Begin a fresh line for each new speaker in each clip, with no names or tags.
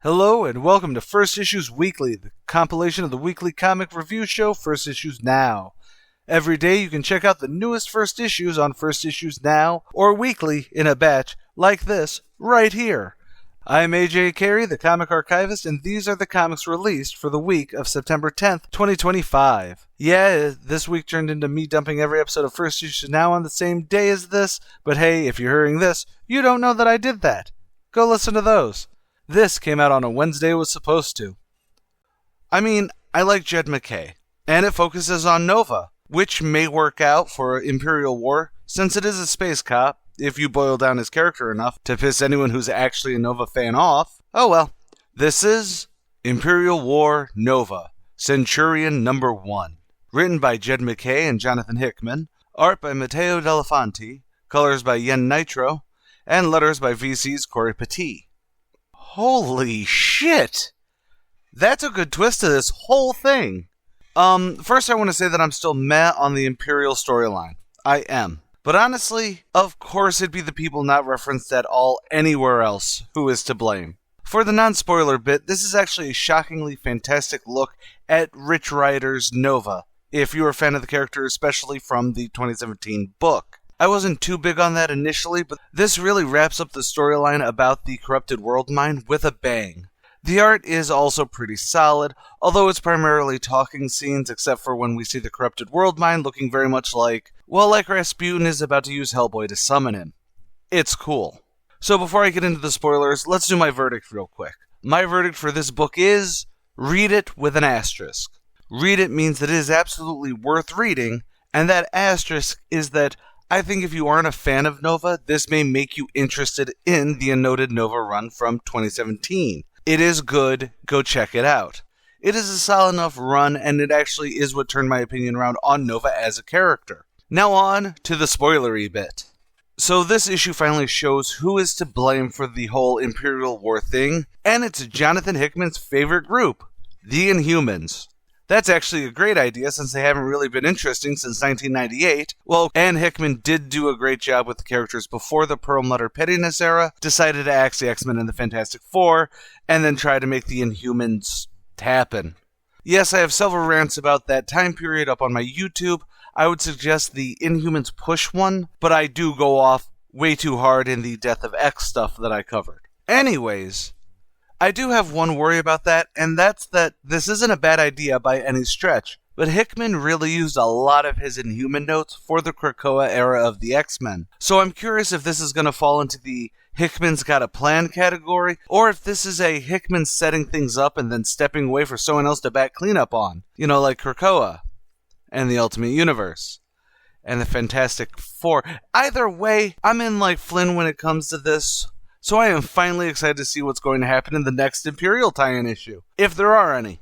Hello and welcome to First Issues Weekly, the compilation of the weekly comic review show First Issues Now. Every day you can check out the newest first issues on First Issues Now, or weekly in a batch like this right here. I'm AJ Carey, the comic archivist, and these are the comics released for the week of September 10th, 2025. Yeah, this week turned into me dumping every episode of First Issues Now on the same day as this, but hey, if you're hearing this, you don't know that I did that. Go listen to those. This came out on a Wednesday it was supposed to. I mean, I like Jed MacKay, and it focuses on Nova, which may work out for Imperial War, since it is a space cop, if you boil down his character enough to piss anyone who's actually a Nova fan off. Oh well. This is Imperial War Nova, Centurion number 1. Written by Jed MacKay and Jonathan Hickman, art by Matteo Delafonte, colors by Yen Nitro, and letters by VC's Corey Petit. Holy shit! That's a good twist to this whole thing. First I want to say that I'm still meh on the Imperial storyline. I am. But honestly, of course it'd be the people not referenced at all anywhere else who is to blame. For the non-spoiler bit, this is actually a shockingly fantastic look at Rich Rider's Nova, if you're a fan of the character, especially from the 2017 book. I wasn't too big on that initially, but this really wraps up the storyline about the corrupted world mine with a bang. The art is also pretty solid, although it's primarily talking scenes except for when we see the corrupted world mine looking very much like Rasputin is about to use Hellboy to summon him. It's cool. So before I get into the spoilers, let's do my verdict real quick. My verdict for this book is, read it with an asterisk. Read it means that it is absolutely worth reading, and that asterisk is that I think if you aren't a fan of Nova, this may make you interested in the unnoted Nova run from 2017. It is good, go check it out. It is a solid enough run, and it actually is what turned my opinion around on Nova as a character. Now on to the spoilery bit. So this issue finally shows who is to blame for the whole Imperial War thing, and it's Jonathan Hickman's favorite group, the Inhumans. That's actually a great idea since they haven't really been interesting since 1998. Well, and Hickman did do a great job with the characters before the Perlmutter Pettiness era, decided to axe the X-Men and the Fantastic Four, and then try to make the Inhumans happen. Yes, I have several rants about that time period up on my YouTube. I would suggest the Inhumans push one, but I do go off way too hard in the Death of X stuff that I covered. Anyways, I do have one worry about that, and that's that this isn't a bad idea by any stretch, but Hickman really used a lot of his Inhuman notes for the Krakoa era of the X-Men. So I'm curious if this is going to fall into the Hickman's got a plan category, or if this is a Hickman setting things up and then stepping away for someone else to back cleanup on. You know, like Krakoa, and the Ultimate Universe, and the Fantastic Four. Either way, I'm in like Flynn when it comes to this. So I am finally excited to see what's going to happen in the next Imperial tie-in issue, if there are any.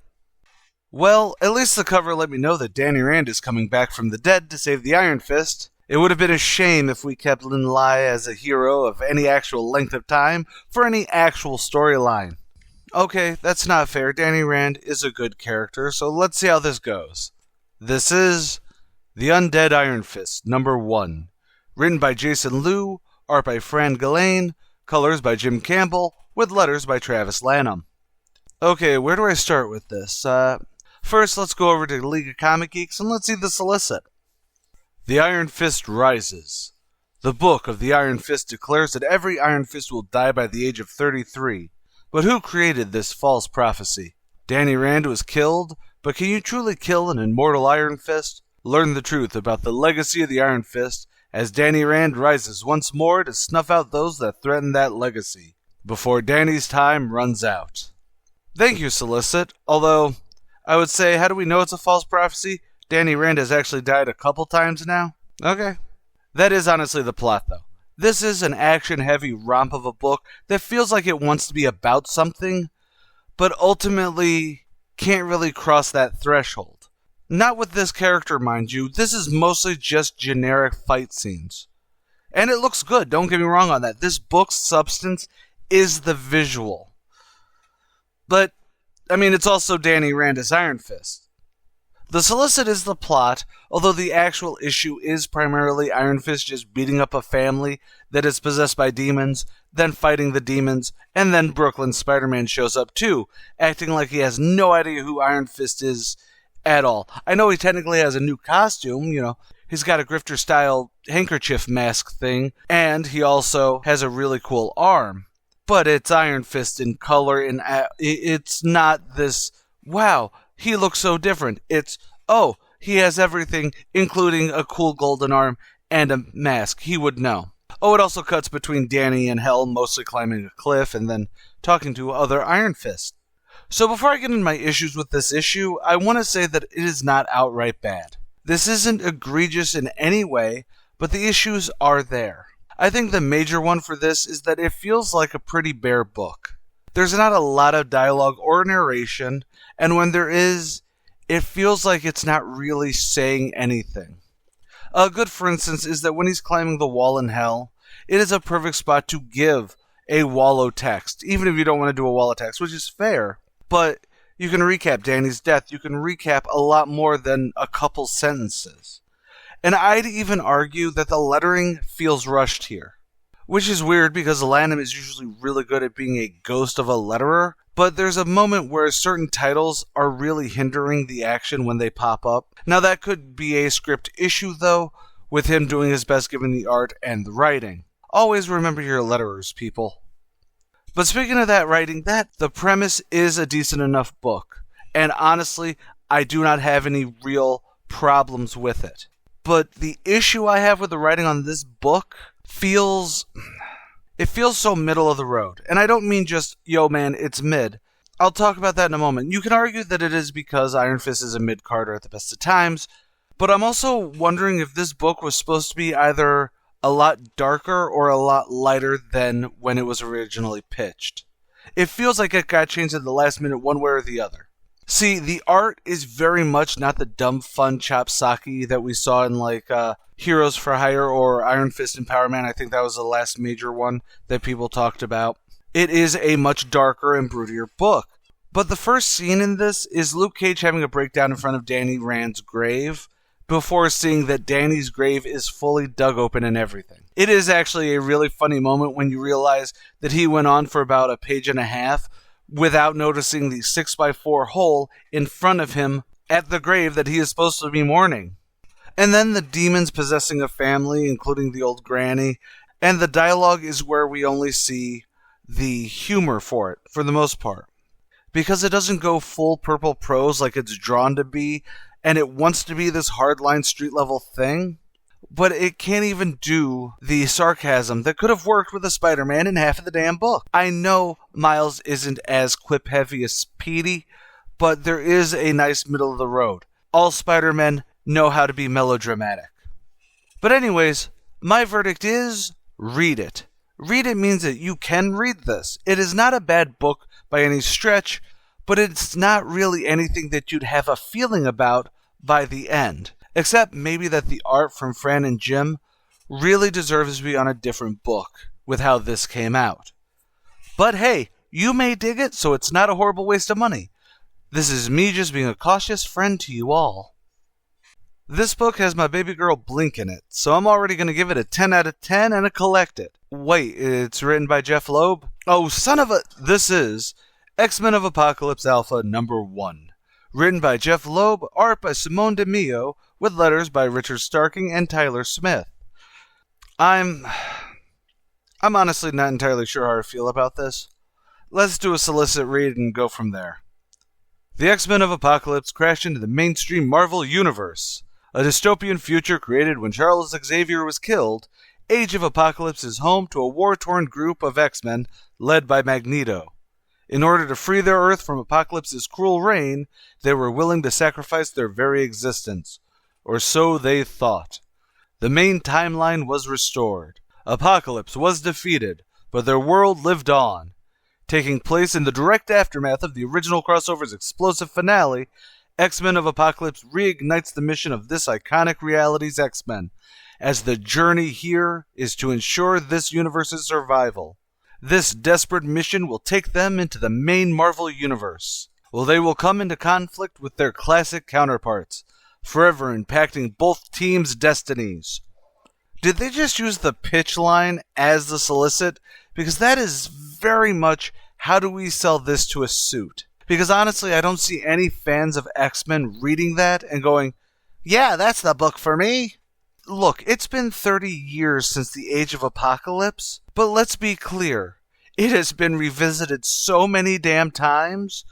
Well, at least the cover let me know that Danny Rand is coming back from the dead to save the Iron Fist. It would have been a shame if we kept Lin Lai as a hero of any actual length of time for any actual storyline. Okay, that's not fair. Danny Rand is a good character, so let's see how this goes. This is The Undead Iron Fist, number 1. Written by Jason Liu, art by Fran Gillane, colors by Jim Campbell, with letters by Travis Lanham. Okay, where do I start with this? First, let's go over to League of Comic Geeks and let's see the solicit. The Iron Fist rises. The book of the Iron Fist declares that every Iron Fist will die by the age of 33. But who created this false prophecy? Danny Rand was killed, but can you truly kill an immortal Iron Fist? Learn the truth about the legacy of the Iron Fist as Danny Rand rises once more to snuff out those that threaten that legacy, before Danny's time runs out. Thank you, Solicit, although I would say, how do we know it's a false prophecy? Danny Rand has actually died a couple times now. Okay. That is honestly the plot, though. This is an action-heavy romp of a book that feels like it wants to be about something, but ultimately can't really cross that threshold. Not with this character, mind you. This is mostly just generic fight scenes. And it looks good, don't get me wrong on that. This book's substance is the visual. But, I mean, it's also Danny Rand as Iron Fist. The solicit is the plot, although the actual issue is primarily Iron Fist just beating up a family that is possessed by demons, then fighting the demons, and then Brooklyn Spider-Man shows up too, acting like he has no idea who Iron Fist is at all. I know he technically has a new costume, he's got a grifter-style handkerchief mask thing, and he also has a really cool arm. But it's Iron Fist in color, and it's not this, wow, he looks so different. It's, oh, he has everything, including a cool golden arm and a mask. He would know. Oh, it also cuts between Danny and Hell, mostly climbing a cliff, and then talking to other Iron Fist. So before I get into my issues with this issue, I want to say that it is not outright bad. This isn't egregious in any way, but the issues are there. I think the major one for this is that it feels like a pretty bare book. There's not a lot of dialogue or narration, and when there is, it feels like it's not really saying anything. A good for instance is that when he's climbing the wall in Hell, it is a perfect spot to give a wallow text, even if you don't want to do a wallow text, which is fair. But you can recap Danny's death, you can recap a lot more than a couple sentences. And I'd even argue that the lettering feels rushed here. Which is weird because Lanham is usually really good at being a ghost of a letterer, but there's a moment where certain titles are really hindering the action when they pop up. Now that could be a script issue though, with him doing his best given the art and the writing. Always remember your letterers, people. But speaking of that writing, the premise is a decent enough book. And honestly, I do not have any real problems with it. But the issue I have with the writing on this book feels so middle of the road. And I don't mean just, yo man, it's mid. I'll talk about that in a moment. You can argue that it is because Iron Fist is a mid-carder at the best of times, but I'm also wondering if this book was supposed to be either a lot darker or a lot lighter than when it was originally pitched. It feels like it got changed at the last minute one way or the other. See, the art is very much not the dumb, fun chop sake that we saw in Heroes for Hire or Iron Fist and Power Man. I think that was the last major one that people talked about. It is a much darker and broodier book. But the first scene in this is Luke Cage having a breakdown in front of Danny Rand's grave before seeing that Danny's grave is fully dug open and everything. It is actually a really funny moment when you realize that he went on for about a page and a half without noticing the 6x4 hole in front of him at the grave that he is supposed to be mourning. And then the demons possessing a family, including the old granny, and the dialogue is where we only see the humor for it, for the most part. Because it doesn't go full purple prose like it's drawn to be, and it wants to be this hardline street-level thing, but it can't even do the sarcasm that could have worked with a Spider-Man in half of the damn book. I know Miles isn't as quip-heavy as Petey, but there is a nice middle of the road. All Spider-Men know how to be melodramatic. But anyways, my verdict is, read it. Read it means that you can read this. It is not a bad book by any stretch, but it's not really anything that you'd have a feeling about by the end. Except maybe that the art from Fran and Jim really deserves to be on a different book with how this came out. But hey, you may dig it, so it's not a horrible waste of money. This is me just being a cautious friend to you all. This book has my baby girl Blink in it, so I'm already going to give it a 10 out of 10 and a collect it. Wait, it's written by Jeff Loeb? Oh, son of a... This is X-Men of Apocalypse Alpha #1. Written by Jeff Loeb, art by Simone DeMeo, with letters by Richard Starking and Tyler Smith. I'm honestly not entirely sure how I feel about this. Let's do a solicit read and go from there. The X-Men of Apocalypse crash into the mainstream Marvel Universe. A dystopian future created when Charles Xavier was killed, Age of Apocalypse is home to a war-torn group of X-Men led by Magneto. In order to free their Earth from Apocalypse's cruel reign, they were willing to sacrifice their very existence. Or so they thought. The main timeline was restored. Apocalypse was defeated, but their world lived on. Taking place in the direct aftermath of the original crossover's explosive finale, X-Men of Apocalypse reignites the mission of this iconic reality's X-Men, as the journey here is to ensure this universe's survival. This desperate mission will take them into the main Marvel Universe, where they will come into conflict with their classic counterparts, forever impacting both teams' destinies. Did they just use the pitch line as the solicit? because that is very much how do we sell this to a suit. Because honestly, I don't see any fans of X-Men reading that and going, yeah, that's the book for me. Look, it's been 30 years since the Age of Apocalypse, but let's be clear. It has been revisited so many damn times.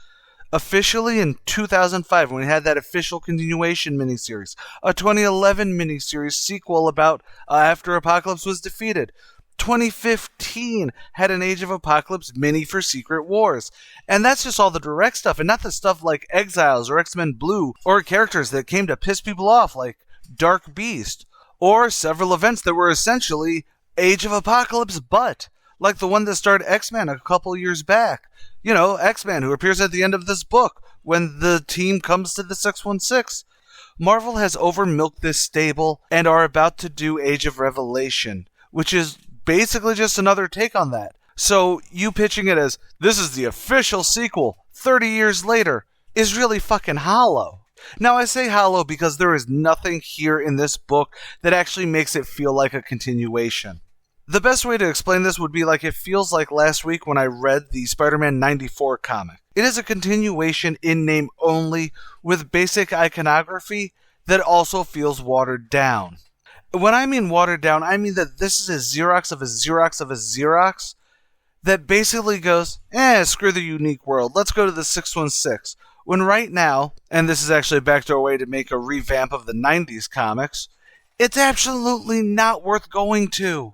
Officially in 2005, when we had that official continuation miniseries, a 2011 miniseries sequel about after Apocalypse was defeated. 2015 had an Age of Apocalypse mini for Secret Wars. And that's just all the direct stuff, and not the stuff like Exiles or X-Men Blue, or characters that came to piss people off like Dark Beast, or several events that were essentially Age of Apocalypse but, like the one that starred X-Men a couple years back. You know, X-Man, who appears at the end of this book when the team comes to the 616. Marvel has over-milked this stable and are about to do Age of Revelation, which is basically just another take on that. So you pitching it as, this is the official sequel 30 years later, is really fucking hollow. Now I say hollow because there is nothing here in this book that actually makes it feel like a continuation. The best way to explain this would be like it feels like last week when I read the Spider-Man 94 comic. It is a continuation in name only with basic iconography that also feels watered down. When I mean watered down, I mean that this is a Xerox of a Xerox of a Xerox that basically goes, screw the unique world, let's go to the 616. When right now, and this is actually a backdoor way to make a revamp of the 90s comics, it's absolutely not worth going to.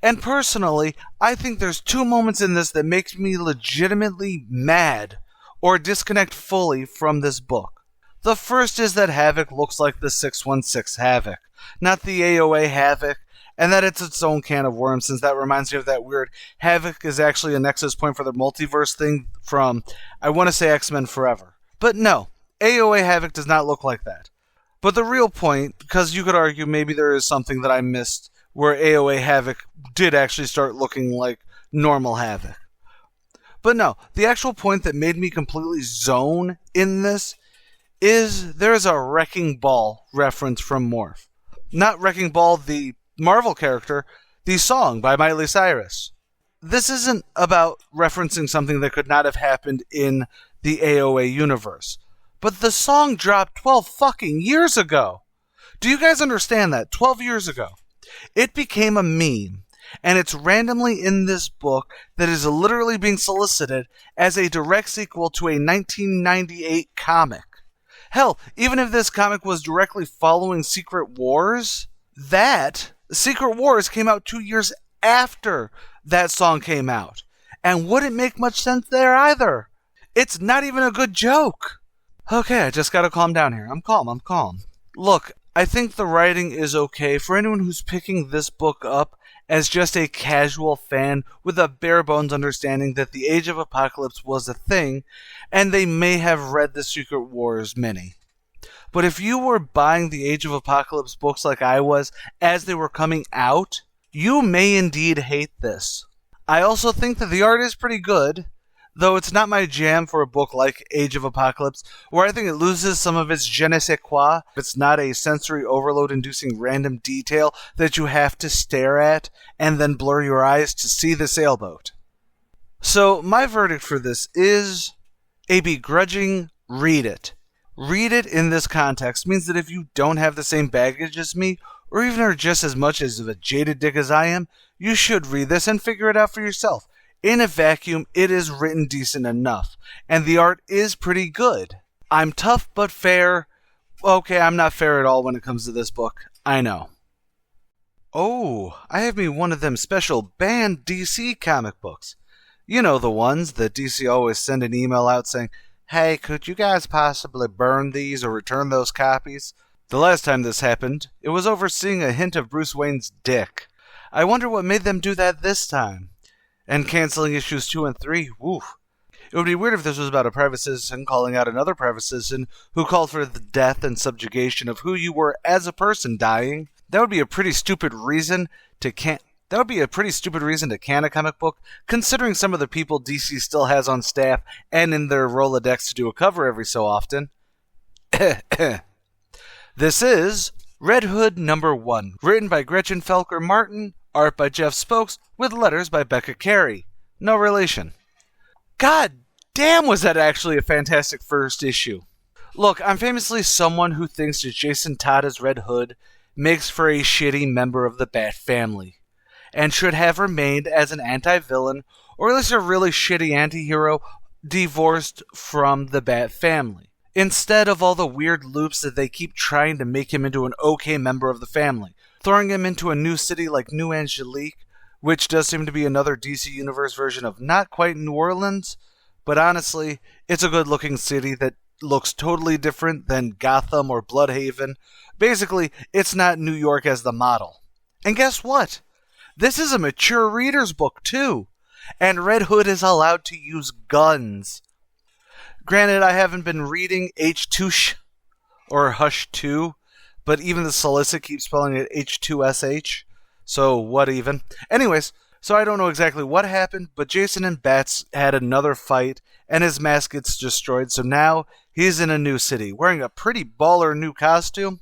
And personally, I think there's two moments in this that makes me legitimately mad or disconnect fully from this book. The first is that Havoc looks like the 616 Havoc, not the AOA Havoc, and that it's its own can of worms, since that reminds me of that weird Havoc is actually a nexus point for the multiverse thing from, I want to say, X-Men Forever. But no, AOA Havoc does not look like that. But the real point, because you could argue maybe there is something that I missed where AOA Havoc did actually start looking like normal Havoc. But no, the actual point that made me completely zone in this is there's a Wrecking Ball reference from Morph. Not Wrecking Ball, the Marvel character, the song by Miley Cyrus. This isn't about referencing something that could not have happened in the AOA universe. But the song dropped 12 fucking years ago. Do you guys understand that? 12 years ago. It became a meme, and it's randomly in this book that is literally being solicited as a direct sequel to a 1998 comic. Hell, even if this comic was directly following Secret Wars, Secret Wars came out 2 years after that song came out, and wouldn't make much sense there either. It's not even a good joke. Okay, I just gotta calm down here. I'm calm. Look, I think the writing is okay for anyone who's picking this book up as just a casual fan with a bare bones understanding that the Age of Apocalypse was a thing, and they may have read the Secret Wars mini. But if you were buying the Age of Apocalypse books like I was as they were coming out, you may indeed hate this. I also think that the art is pretty good, though it's not my jam for a book like Age of Apocalypse, where I think it loses some of its je ne sais quoi. It's not a sensory overload-inducing random detail that you have to stare at and then blur your eyes to see the sailboat. So my verdict for this is a begrudging read it. Read it in this context means that if you don't have the same baggage as me, or even are just as much as of a jaded dick as I am, you should read this and figure it out for yourself. In a vacuum, it is written decent enough, and the art is pretty good. I'm tough but fair. Okay, I'm not fair at all when it comes to this book. I know. Oh, I have me one of them special banned DC comic books. You know the ones that DC always send an email out saying, hey, could you guys possibly burn these or return those copies? The last time this happened, it was overseeing a hint of Bruce Wayne's dick. I wonder what made them do that this time. And canceling issues 2 and 3, woof. It would be weird if this was about a private citizen calling out another private citizen who called for the death and subjugation of who you were as a person dying. That would be a pretty stupid reason to can a comic book, considering some of the people DC still has on staff and in their Rolodex to do a cover every so often. This is Red Hood #1, written by Gretchen Felker Martin, art by Jeff Spokes, with letters by Becca Carey. No relation. God damn, was that actually a fantastic first issue. Look, I'm famously someone who thinks that Jason Todd as Red Hood makes for a shitty member of the Bat family, and should have remained as an anti-villain, or at least a really shitty anti-hero, divorced from the Bat family, instead of all the weird loops that they keep trying to make him into an okay member of the family, throwing him into a new city like New Angelique, which does seem to be another DC Universe version of not quite New Orleans, but honestly, it's a good-looking city that looks totally different than Gotham or Bloodhaven. Basically, it's not New York as the model. And guess what? This is a mature reader's book, too. And Red Hood is allowed to use guns. Granted, I haven't been reading H2 or Hush 2, but even the solicit keeps spelling it H2SH. So, what even? Anyways, so I don't know exactly what happened, but Jason and Bats had another fight, and his mask gets destroyed, so now he's in a new city, wearing a pretty baller new costume.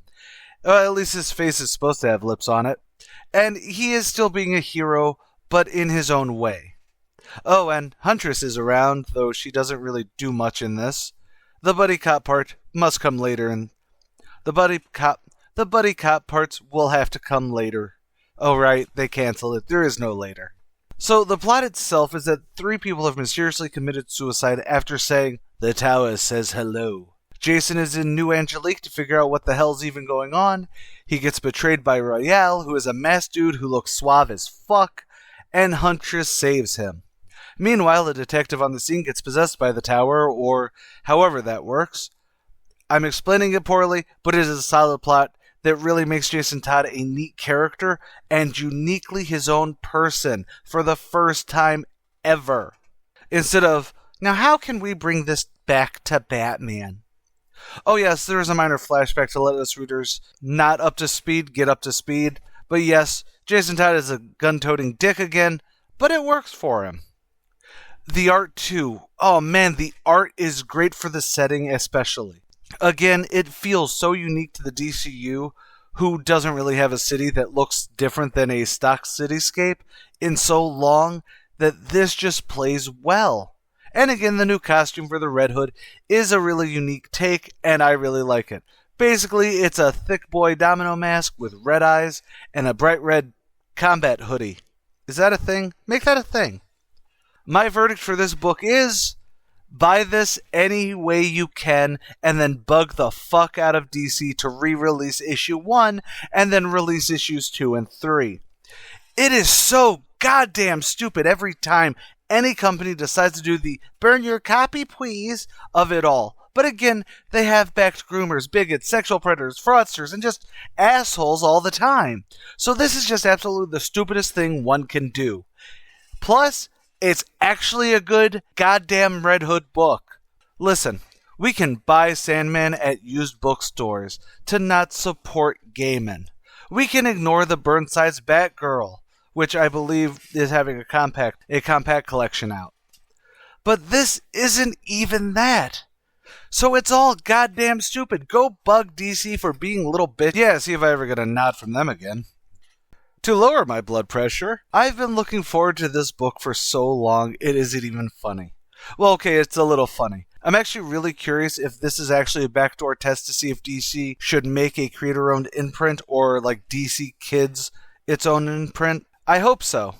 At least his face is supposed to have lips on it. And he is still being a hero, but in his own way. Oh, and Huntress is around, though she doesn't really do much in this. The buddy cop part must come later, and the buddy cop parts will have to come later. Oh right, they canceled it. There is no later. So the plot itself is that 3 people have mysteriously committed suicide after saying, "The tower says hello." Jason is in New Angelique to figure out what the hell's even going on. He gets betrayed by Royale, who is a masked dude who looks suave as fuck, and Huntress saves him. Meanwhile, the detective on the scene gets possessed by the tower, or however that works. I'm explaining it poorly, but it is a solid plot that really makes Jason Todd a neat character and uniquely his own person for the first time ever. Instead of, now how can we bring this back to Batman? Oh yes, there is a minor flashback to let us readers not up to speed get up to speed, but yes, Jason Todd is a gun-toting dick again, but it works for him. The art too. Oh man, the art is great for the setting especially. Again, it feels so unique to the DCU, who doesn't really have a city that looks different than a stock cityscape in so long, that this just plays well. And again, the new costume for the Red Hood is a really unique take, and I really like it. Basically, it's a thick boy domino mask with red eyes and a bright red combat hoodie. Is that a thing? Make that a thing. My verdict for this book is, buy this any way you can, and then bug the fuck out of DC to re-release issue 1, and then release issues 2 and 3. It is so goddamn stupid every time any company decides to do the burn your copy please of it all. But again, they have backed groomers, bigots, sexual predators, fraudsters, and just assholes all the time. So this is just absolutely the stupidest thing one can do. Plus, it's actually a good goddamn Red Hood book. Listen, we can buy Sandman at used bookstores to not support Gaiman. We can ignore the Burnside's Batgirl, which I believe is having a compact collection out. But this isn't even that. So it's all goddamn stupid. Go bug DC for being little bitch. Yeah, see if I ever get a nod from them again. To lower my blood pressure, I've been looking forward to this book for so long, it isn't even funny. Well, okay, it's a little funny. I'm actually really curious if this is actually a backdoor test to see if DC should make a creator-owned imprint, or like DC Kids its own imprint. I hope so.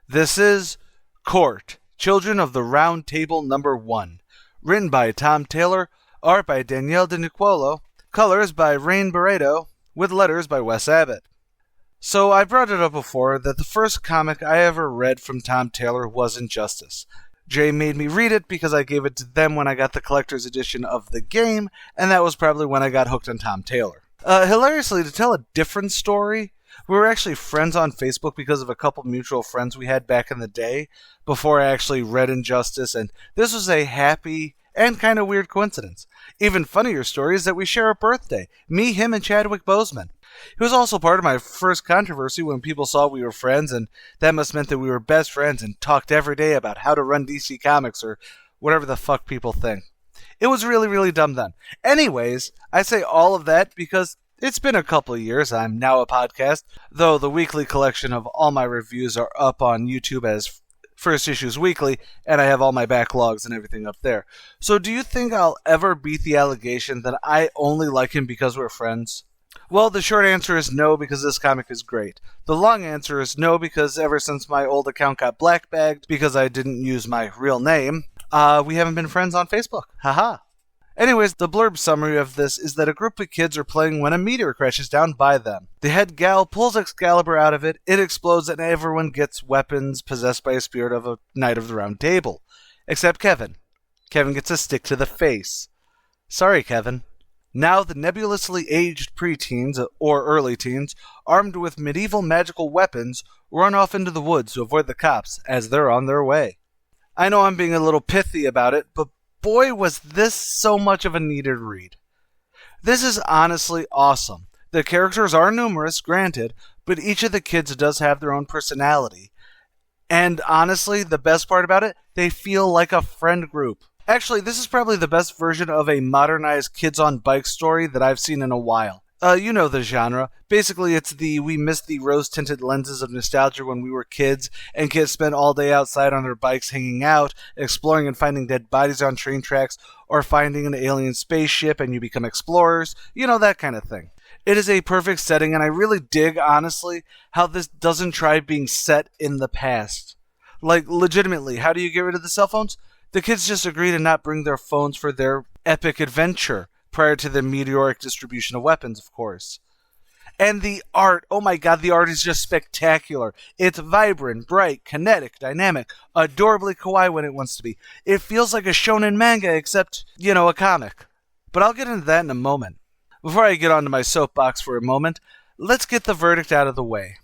This is Court, Children of the Round Table number 1. Written by Tom Taylor, art by Danielle De Nicuolo, colors by Rain Barreto, with letters by Wes Abbott. So I brought it up before that the first comic I ever read from Tom Taylor was Injustice. Jay made me read it because I gave it to them when I got the collector's edition of the game, and that was probably when I got hooked on Tom Taylor. Hilariously, to tell a different story, we were actually friends on Facebook because of a couple mutual friends we had back in the day before I actually read Injustice, and this was a happy and kind of weird coincidence. Even funnier story is that we share a birthday. Me, him, and Chadwick Boseman. He was also part of my first controversy when people saw we were friends, and that must meant that we were best friends and talked every day about how to run DC Comics or whatever the fuck people think. It was really, really dumb then. Anyways, I say all of that because It's been a couple of years. I'm now a podcast, though the weekly collection of all my reviews are up on YouTube as First Issues Weekly, and I have all my backlogs and everything up there. So do you think I'll ever beat the allegation that I only like him because we're friends? Well, the short answer is no, because this comic is great. The long answer is no, because ever since my old account got blackbagged because I didn't use my real name, we haven't been friends on Facebook. Haha. Anyways, the blurb summary of this is that a group of kids are playing when a meteor crashes down by them. The head gal pulls Excalibur out of it, it explodes, and everyone gets weapons possessed by a spirit of a Knight of the Round Table. Except Kevin. Kevin gets a stick to the face. Sorry, Kevin. Now the nebulously aged preteens, or early teens, armed with medieval magical weapons, run off into the woods to avoid the cops as they're on their way. I know I'm being a little pithy about it, but boy, was this so much of a needed read. This is honestly awesome. The characters are numerous, granted, but each of the kids does have their own personality. And honestly, the best part about it, they feel like a friend group. Actually, this is probably the best version of a modernized kids on bikes story that I've seen in a while. You know the genre. Basically, it's we missed the rose-tinted lenses of nostalgia when we were kids, and kids spent all day outside on their bikes hanging out, exploring and finding dead bodies on train tracks, or finding an alien spaceship and you become explorers. You know, that kind of thing. It is a perfect setting, and I really dig, honestly, how this doesn't try being set in the past. Like, legitimately, how do you get rid of the cell phones? The kids just agree to not bring their phones for their epic adventure, prior to the meteoric distribution of weapons, of course. And the art, oh my god, the art is just spectacular. It's vibrant, bright, kinetic, dynamic, adorably kawaii when it wants to be. It feels like a shonen manga, except, a comic. But I'll get into that in a moment. Before I get onto my soapbox for a moment, let's get the verdict out of the way.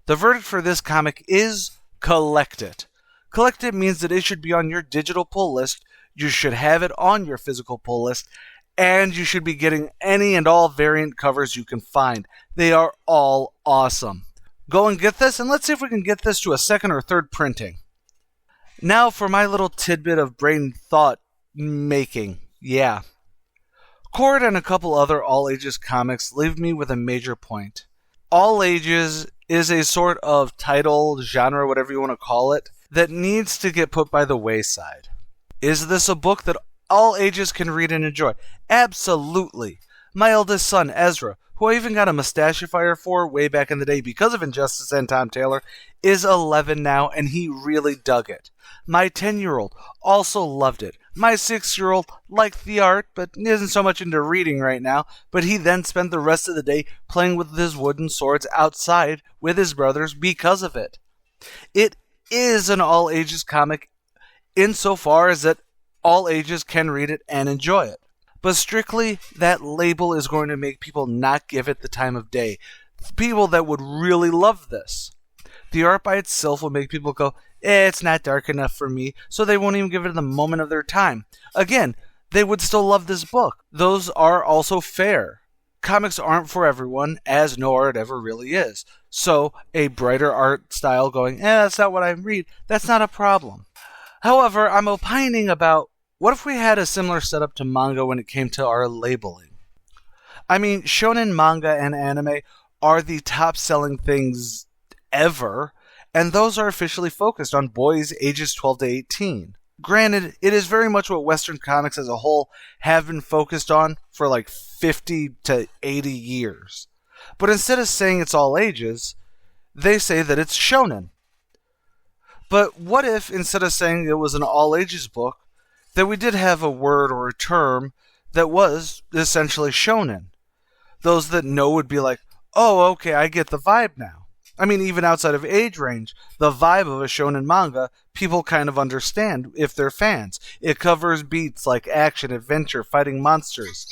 The verdict for this comic is collect it. Collect it means that it should be on your digital pull list, you should have it on your physical pull list, and you should be getting any and all variant covers you can find. They are all awesome. Go and get this, and let's see if we can get this to a second or third printing. Now for my little tidbit of brain thought making. Yeah. CORT and a couple other all-ages comics leave me with a major point. All ages is a sort of title, genre, whatever you want to call it, that needs to get put by the wayside. Is this a book that all ages can read and enjoy? Absolutely. My eldest son, Ezra, who I even got a mustachifier for way back in the day because of Injustice and Tom Taylor, is 11 now, and he really dug it. My 10-year-old also loved it. My 6-year-old liked the art, but isn't so much into reading right now, but he then spent the rest of the day playing with his wooden swords outside with his brothers because of it. It is an all-ages comic insofar as that all ages can read it and enjoy it. But strictly, that label is going to make people not give it the time of day. People that would really love this. The art by itself will make people go, it's not dark enough for me, so they won't even give it the moment of their time. Again, they would still love this book. Those are also fair. Comics aren't for everyone, as no art ever really is. So, a brighter art style going, that's not what I read, that's not a problem. However, I'm opining about, what if we had a similar setup to manga when it came to our labeling? I mean, shonen manga and anime are the top-selling things ever, and those are officially focused on boys ages 12 to 18. Granted, it is very much what Western comics as a whole have been focused on for like 50 to 80 years. But instead of saying it's all ages, they say that it's shonen. But what if, instead of saying it was an all-ages book, that we did have a word or a term that was essentially shonen? Those that know would be like, oh, okay, I get the vibe now. I mean, even outside of age range, the vibe of a shonen manga, people kind of understand if they're fans. It covers beats like action, adventure, fighting monsters.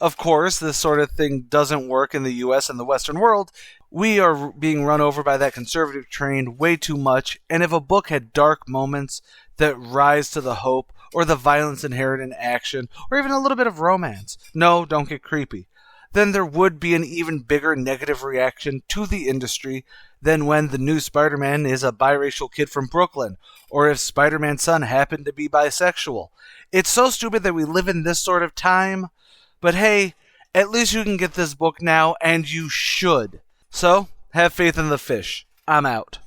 Of course, this sort of thing doesn't work in the US and the Western world. We are being run over by that conservative train way too much, and if a book had dark moments that rise to the hope, or the violence inherent in action, or even a little bit of romance, no, don't get creepy, then there would be an even bigger negative reaction to the industry than when the new Spider-Man is a biracial kid from Brooklyn, or if Spider-Man's son happened to be bisexual. It's so stupid that we live in this sort of time, but hey, At least you can get this book now, and you should. So, have faith in the fish. I'm out.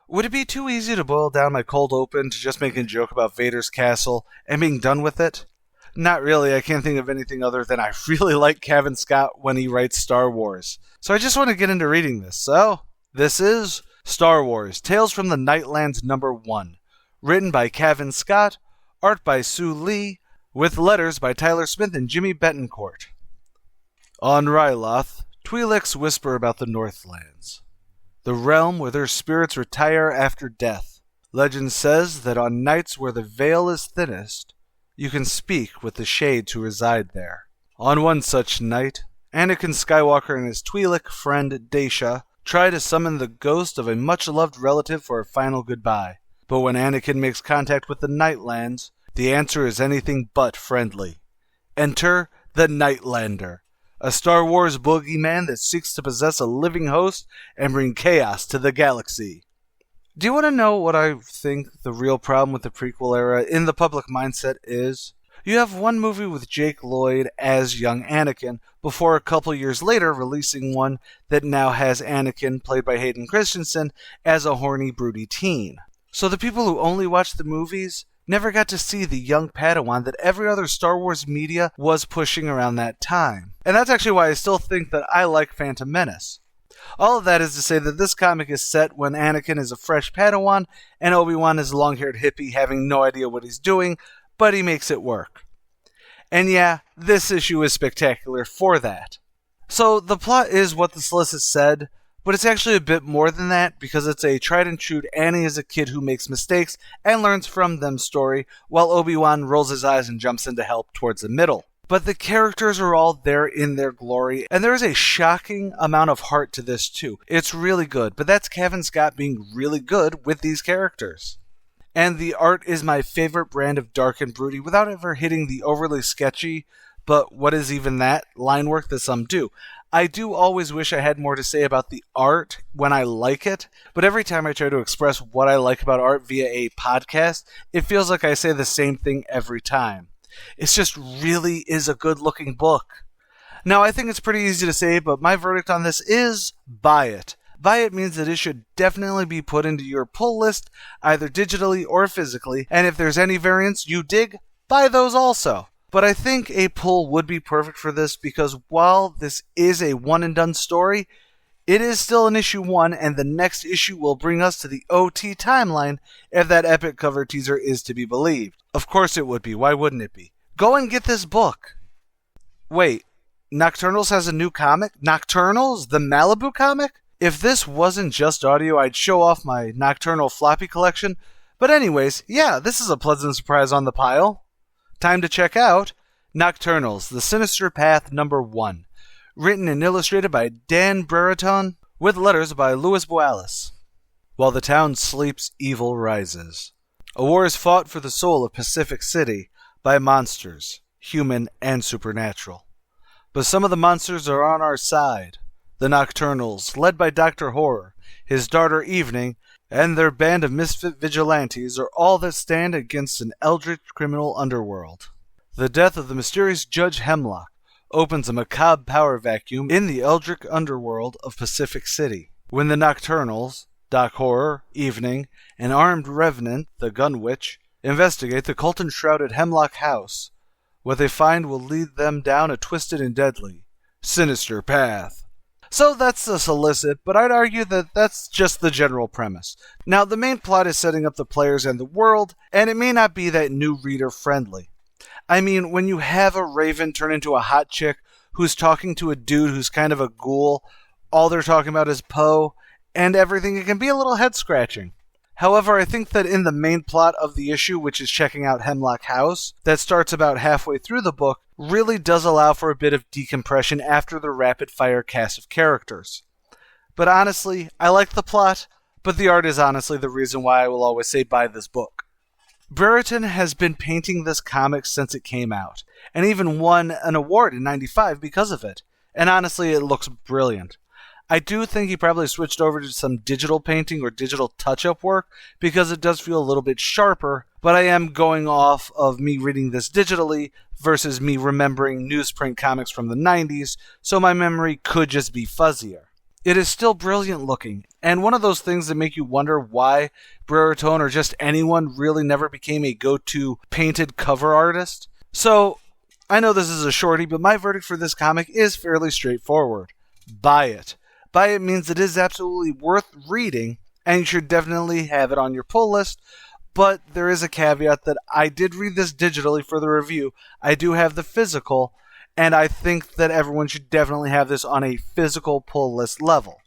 Would it be too easy to boil down my cold open to just making a joke about Vader's castle and being done with it? Not really. I can't think of anything other than I really like Cavan Scott when he writes Star Wars. So I just want to get into reading this. So, this is Star Wars, Tales from the Nightlands #1. Written by Cavan Scott, art by Sue Lee, with letters by Tyler Smith and Jimmy Betancourt. On Ryloth, Twi'leks whisper about the Northlands, the realm where their spirits retire after death. Legend says that on nights where the veil is thinnest, you can speak with the shades who reside there. On one such night, Anakin Skywalker and his Twi'lek friend Daisha try to summon the ghost of a much-loved relative for a final goodbye. But when Anakin makes contact with the Nightlands, the answer is anything but friendly. Enter the Nightlander, a Star Wars boogeyman that seeks to possess a living host and bring chaos to the galaxy. Do you want to know what I think the real problem with the prequel era in the public mindset is? You have one movie with Jake Lloyd as young Anakin, before a couple years later releasing one that now has Anakin, played by Hayden Christensen, as a horny, broody teen. So the people who only watched the movies never got to see the young Padawan that every other Star Wars media was pushing around that time. And that's actually why I still think that I like Phantom Menace. All of that is to say that this comic is set when Anakin is a fresh Padawan and Obi-Wan is a long-haired hippie having no idea what he's doing, but he makes it work. And yeah, this issue is spectacular for that. So the plot is what the solicit said, but it's actually a bit more than that because it's a tried-and-true Annie is a kid who makes mistakes and learns from them story, while Obi-Wan rolls his eyes and jumps in to help towards the middle. But the characters are all there in their glory, and there is a shocking amount of heart to this too. It's really good, but that's Cavan Scott being really good with these characters. And the art is my favorite brand of dark and broody without ever hitting the overly sketchy, but what is even that, line work that some do. I do always wish I had more to say about the art when I like it, but every time I try to express what I like about art via a podcast, it feels like I say the same thing every time. It just really is a good-looking book. Now, I think it's pretty easy to say, but my verdict on this is buy it. Buy it means that it should definitely be put into your pull list, either digitally or physically, and if there's any variants you dig, buy those also. But I think a pull would be perfect for this because while this is a one-and-done story, it is still an issue 1, and the next issue will bring us to the OT timeline if that epic cover teaser is to be believed. Of course it would be. Why wouldn't it be? Go and get this book. Wait, Nocturnals has a new comic? Nocturnals? The Malibu comic? If this wasn't just audio, I'd show off my Nocturnal floppy collection. But anyways, yeah, this is a pleasant surprise on the pile. Time to check out Nocturnals, The Sinister Path #1. Written and illustrated by Dan Brereton, with letters by Louis Boalis. While the town sleeps, evil rises. A war is fought for the soul of Pacific City by monsters, human and supernatural. But some of the monsters are on our side. The Nocturnals, led by Dr. Horror, his daughter Evening, and their band of misfit vigilantes are all that stand against an eldritch criminal underworld. The death of the mysterious Judge Hemlock opens a macabre power vacuum in the eldritch underworld of Pacific City. When the Nocturnals, Doc Horror, Evening, and armed Revenant, the Gun Witch, investigate the cult-enshrouded Hemlock House, what they find will lead them down a twisted and deadly, sinister path. So that's the solicit, but I'd argue that that's just the general premise. Now, the main plot is setting up the players and the world, and it may not be that new reader friendly. I mean, when you have a raven turn into a hot chick who's talking to a dude who's kind of a ghoul, all they're talking about is Poe, and everything, it can be a little head-scratching. However, I think that in the main plot of the issue, which is checking out Hemlock House, that starts about halfway through the book, really does allow for a bit of decompression after the rapid-fire cast of characters. But honestly, I like the plot, but the art is honestly the reason why I will always say buy this book. Brereton has been painting this comic since it came out, and even won an award in '95 because of it, and honestly, it looks brilliant. I do think he probably switched over to some digital painting or digital touch-up work because it does feel a little bit sharper, but I am going off of me reading this digitally versus me remembering newsprint comics from the 90s, so my memory could just be fuzzier. It is still brilliant looking, and one of those things that make you wonder why Brereton or just anyone really never became a go-to painted cover artist. So, I know this is a shorty, but my verdict for this comic is fairly straightforward. Buy it. Buy it means it is absolutely worth reading, and you should definitely have it on your pull list, but there is a caveat that I did read this digitally for the review. I do have the physical, and I think that everyone should definitely have this on a physical pull list level.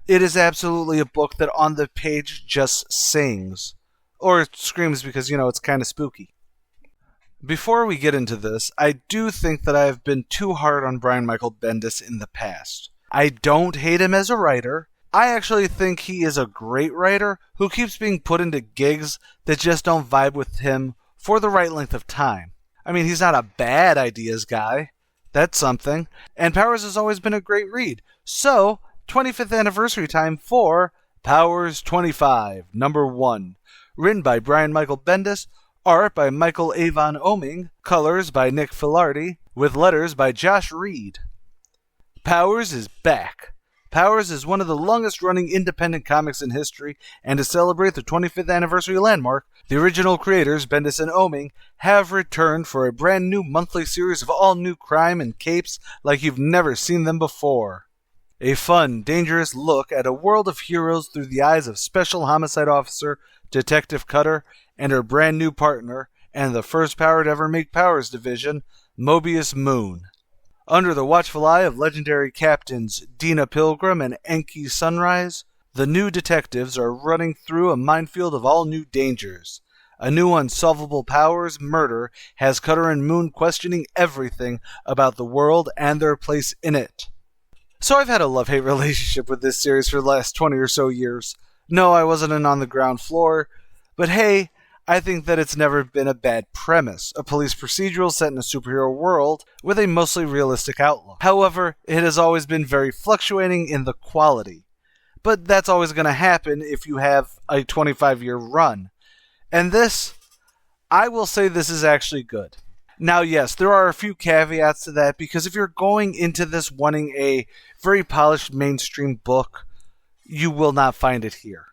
It is absolutely a book that on the page just sings. Or screams because, it's kind of spooky. Before we get into this, I do think that I have been too hard on Brian Michael Bendis in the past. I don't hate him as a writer. I actually think he is a great writer who keeps being put into gigs that just don't vibe with him for the right length of time. I mean, he's not a bad ideas guy. That's something. And Powers has always been a great read. So, 25th anniversary time for Powers 25, number 1. Written by Brian Michael Bendis, art by Michael Avon Oeming, colors by Nick Filardi, with letters by Josh Reed. Powers is back. Powers is one of the longest-running independent comics in history, and to celebrate the 25th anniversary landmark, the original creators, Bendis and Oeming, have returned for a brand new monthly series of all-new crime and capes like you've never seen them before. A fun, dangerous look at a world of heroes through the eyes of Special Homicide Officer Detective Cutter and her brand new partner, and the first power to ever make Powers division, Mobius Moon. Under the watchful eye of legendary captains Dina Pilgrim and Enki Sunrise, the new detectives are running through a minefield of all new dangers. A new unsolvable Powers murder has Cutter and Moon questioning everything about the world and their place in it. So I've had a love-hate relationship with this series for the last 20 or so years. No, I wasn't in On the Ground Floor, but hey, I think that it's never been a bad premise, a police procedural set in a superhero world with a mostly realistic outlook. However, it has always been very fluctuating in the quality. But that's always going to happen if you have a 25-year run. And this, I will say this is actually good. Now, yes, there are a few caveats to that, because if you're going into this wanting a very polished mainstream book, you will not find it here.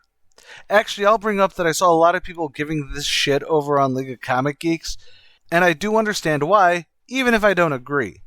Actually, I'll bring up that I saw a lot of people giving this shit over on League of Comic Geeks, and I do understand why, even if I don't agree.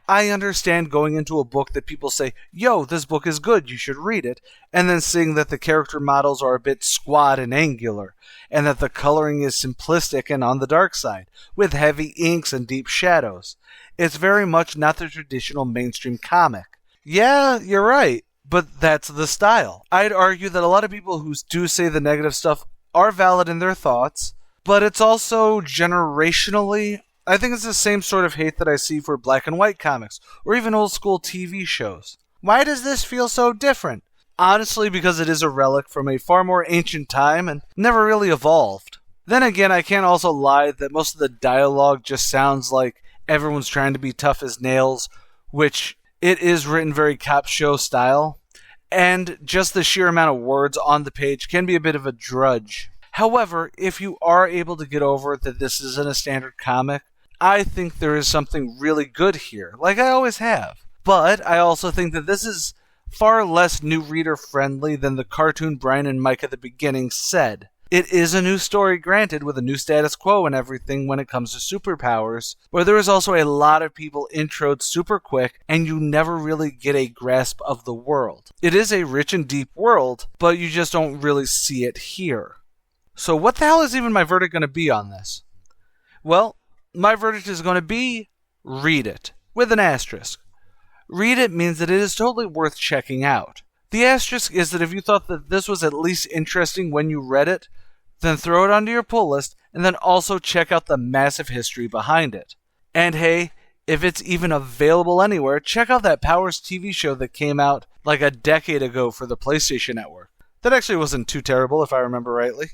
I understand going into a book that people say, yo, this book is good, you should read it, and then seeing that the character models are a bit squat and angular, and that the coloring is simplistic and on the dark side, with heavy inks and deep shadows. It's very much not the traditional mainstream comic. Yeah, you're right. But that's the style. I'd argue that a lot of people who do say the negative stuff are valid in their thoughts, but it's also generationally, I think it's the same sort of hate that I see for black and white comics, or even old school TV shows. Why does this feel so different? Honestly, because it is a relic from a far more ancient time and never really evolved. Then again, I can't also lie that most of the dialogue just sounds like everyone's trying to be tough as nails, which it is written very cop show style. And just the sheer amount of words on the page can be a bit of a drudge. However, if you are able to get over that this isn't a standard comic, I think there is something really good here, like I always have. But I also think that this is far less new reader friendly than the cartoon Brian and Mike at the beginning said. It is a new story, granted, with a new status quo and everything when it comes to superpowers, but there is also a lot of people introed super quick, and you never really get a grasp of the world. It is a rich and deep world, but you just don't really see it here. So what the hell is even my verdict going to be on this? Well, my verdict is going to be, read it, with an asterisk. Read it means that it is totally worth checking out. The asterisk is that if you thought that this was at least interesting when you read it, then throw it onto your pull list, and then also check out the massive history behind it. And hey, if it's even available anywhere, check out that Powers TV show that came out like a decade ago for the PlayStation Network. That actually wasn't too terrible, if I remember rightly.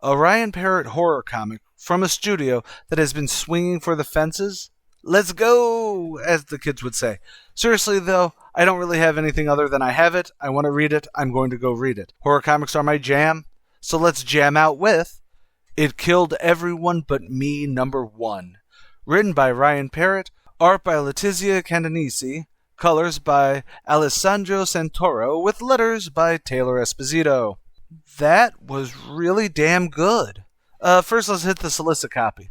A Ryan Parrott horror comic from a studio that has been swinging for the fences? Let's go, as the kids would say. Seriously, though, I don't really have anything other than I have it, I want to read it, I'm going to go read it. Horror comics are my jam, so let's jam out with It Killed Everyone But Me #1. Written by Ryan Parrott, art by Letizia Candanisi, colors by Alessandro Santoro, with letters by Taylor Esposito. That was really damn good. First, let's hit the solicit copy.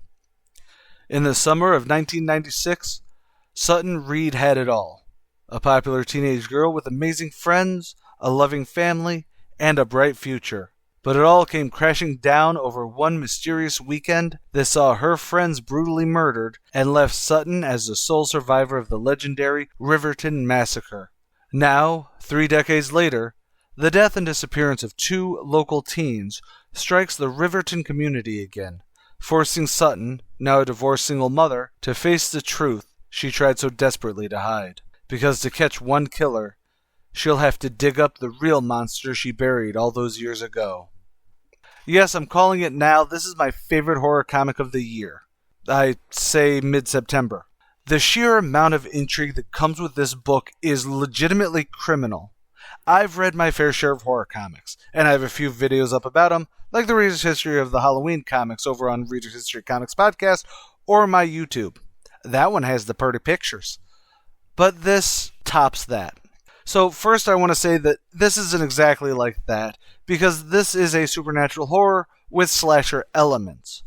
In the summer of 1996, Sutton Reed had it all. A popular teenage girl with amazing friends, a loving family, and a bright future. But it all came crashing down over one mysterious weekend that saw her friends brutally murdered and left Sutton as the sole survivor of the legendary Riverton Massacre. Now, 3 decades later, the death and disappearance of 2 local teens strikes the Riverton community again, forcing Sutton, now a divorced single mother, to face the truth she tried so desperately to hide. Because to catch one killer, she'll have to dig up the real monster she buried all those years ago. Yes, I'm calling it now. This is my favorite horror comic of the year. I say mid-September. The sheer amount of intrigue that comes with this book is legitimately criminal. I've read my fair share of horror comics, and I have a few videos up about them, like the Reader's History of the Halloween comics over on Reader's History Comics Podcast, or my YouTube. That one has the pretty pictures. But this tops that. So first I want to say that this isn't exactly like that, because this is a supernatural horror with slasher elements.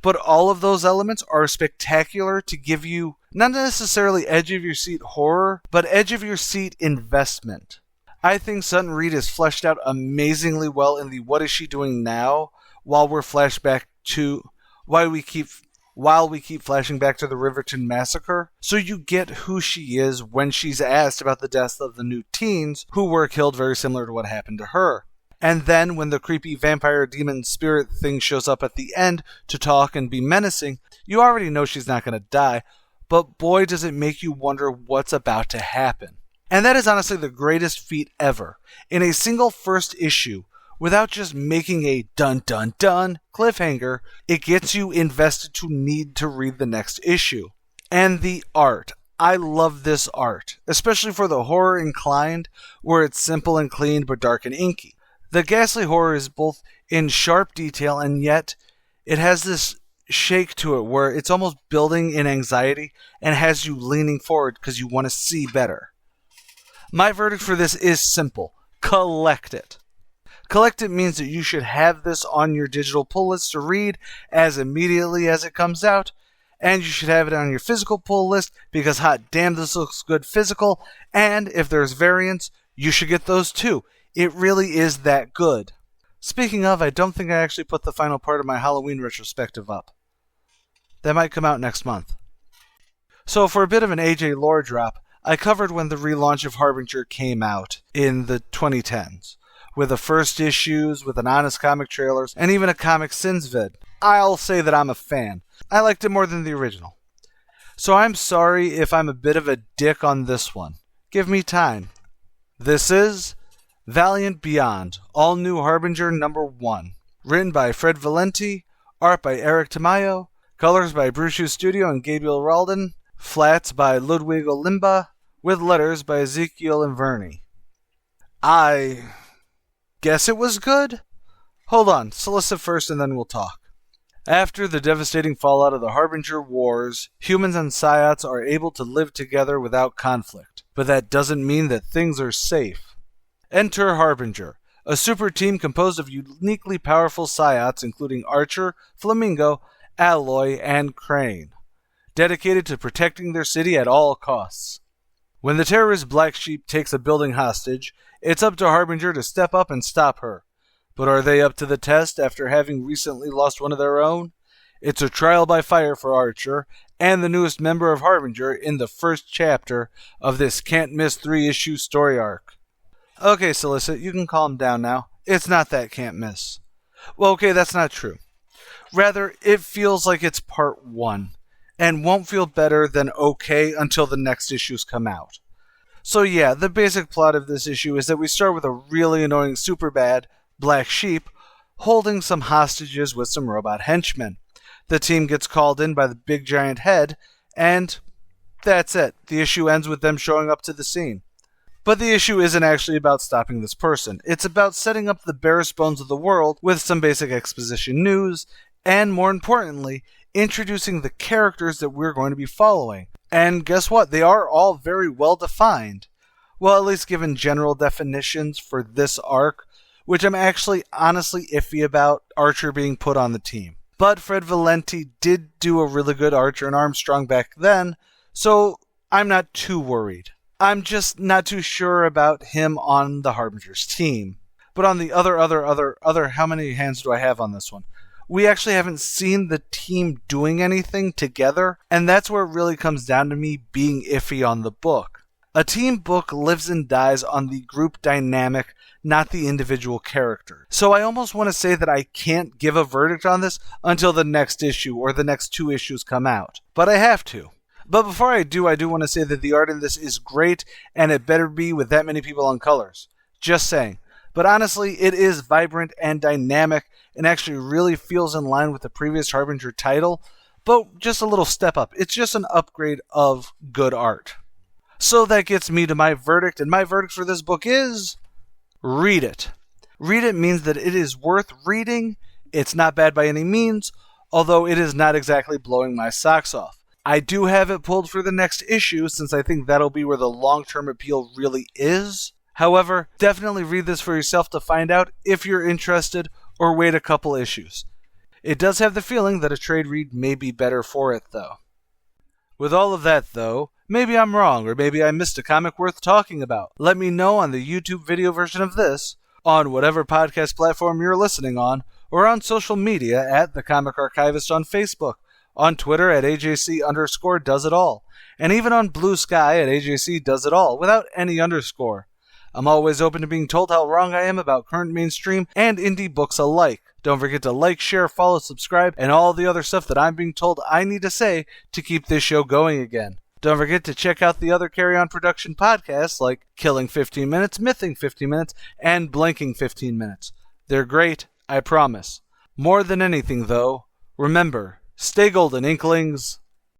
But all of those elements are spectacular to give you not necessarily edge-of-your-seat horror, but edge-of-your-seat investment. I think Sutton Reed is fleshed out amazingly well in the What Is She Doing Now, while we keep flashing back to the Riverton Massacre, so you get who she is when she's asked about the deaths of the new teens who were killed very similar to what happened to her. And then when the creepy vampire demon spirit thing shows up at the end to talk and be menacing, you already know she's not going to die, but boy does it make you wonder what's about to happen. And that is honestly the greatest feat ever. In a single first issue, without just making a dun-dun-dun cliffhanger, it gets you invested to need to read the next issue. And the art. I love this art, especially for the horror inclined, where it's simple and clean but dark and inky. The ghastly horror is both in sharp detail and yet it has this shake to it where it's almost building in anxiety and has you leaning forward because you want to see better. My verdict for this is simple. Collect it. Collect it means that you should have this on your digital pull list to read as immediately as it comes out, and you should have it on your physical pull list because hot damn this looks good physical, and if there's variants, you should get those too. It really is that good. Speaking of, I don't think I actually put the final part of my Halloween retrospective up. That might come out next month. So for a bit of an AJ lore drop, I covered when the relaunch of Harbinger came out in the 2010s, with the first issues, with an Honest Comic trailers, and even a Comic Sins vid. I'll say that I'm a fan. I liked it more than the original. So I'm sorry if I'm a bit of a dick on this one. Give me time. This is Valiant Beyond, All New Harbinger #1. Written by Fred Valenti, art by Eric Tamayo, colors by Brushu Studio and Gabriel Ralden, flats by Ludwig Olimba, with letters by Ezekiel and Verney. I guess it was good? Hold on, solicit first and then we'll talk. After the devastating fallout of the Harbinger Wars, humans and Psiots are able to live together without conflict, but that doesn't mean that things are safe. Enter Harbinger, a super team composed of uniquely powerful Psiots including Archer, Flamingo, Alloy, and Crane, dedicated to protecting their city at all costs. When the terrorist Black Sheep takes a building hostage, it's up to Harbinger to step up and stop her. But are they up to the test after having recently lost one of their own? It's a trial by fire for Archer, and the newest member of Harbinger in the first chapter of this can't-miss 3-issue story arc. Okay, Solicit, you can calm down now. It's not that can't miss. Well, okay, that's not true. Rather, it feels like it's part 1. And won't feel better than okay until the next issues come out. So yeah, the basic plot of this issue is that we start with a really annoying superbad Black Sheep holding some hostages with some robot henchmen. The team gets called in by the big giant head, And that's it. The issue ends with them showing up to the scene. But the issue isn't actually about stopping this person. It's about setting up the barest bones of the world with some basic exposition news, and more importantly, introducing the characters that we're going to be following. And guess what? They are all very well defined. Well, at least given general definitions for this arc, which I'm actually honestly iffy about Archer being put on the team. But Fred Valenti did do a really good Archer and Armstrong back then, so I'm not too worried. I'm just not too sure about him on the Harbinger's team. But on the other, how many hands do I have on this one? We actually haven't seen the team doing anything together, and that's where it really comes down to me being iffy on the book. A team book lives and dies on the group dynamic, not the individual character. So I almost want to say that I can't give a verdict on this until the next issue or the next 2 issues come out. But I have to. But before I do want to say that the art in this is great, and it better be with that many people on colors. Just saying. But honestly, it is vibrant and dynamic, and actually really feels in line with the previous Harbinger title, but just a little step up. It's just an upgrade of good art. So that gets me to my verdict, and my verdict for this book is... read it. Read it means that it is worth reading. It's not bad by any means, although it is not exactly blowing my socks off. I do have it pulled for the next issue, since I think that'll be where the long-term appeal really is. However, definitely read this for yourself to find out if you're interested, or wait a couple issues. It does have the feeling that a trade read may be better for it, though. With all of that, though, maybe I'm wrong, or maybe I missed a comic worth talking about. Let me know on the YouTube video version of this, on whatever podcast platform you're listening on, or on social media at The Comic Archivist on Facebook, on Twitter at AJC_doesitall, and even on Blue Sky at AJC does it all, without any underscore. I'm always open to being told how wrong I am about current mainstream and indie books alike. Don't forget to like, share, follow, subscribe, and all the other stuff that I'm being told I need to say to keep this show going again. Don't forget to check out the other Carry On Production podcasts like Killing 15 Minutes, Mything 15 Minutes, and Blanking 15 Minutes. They're great, I promise. More than anything, though, remember, stay golden, Inklings.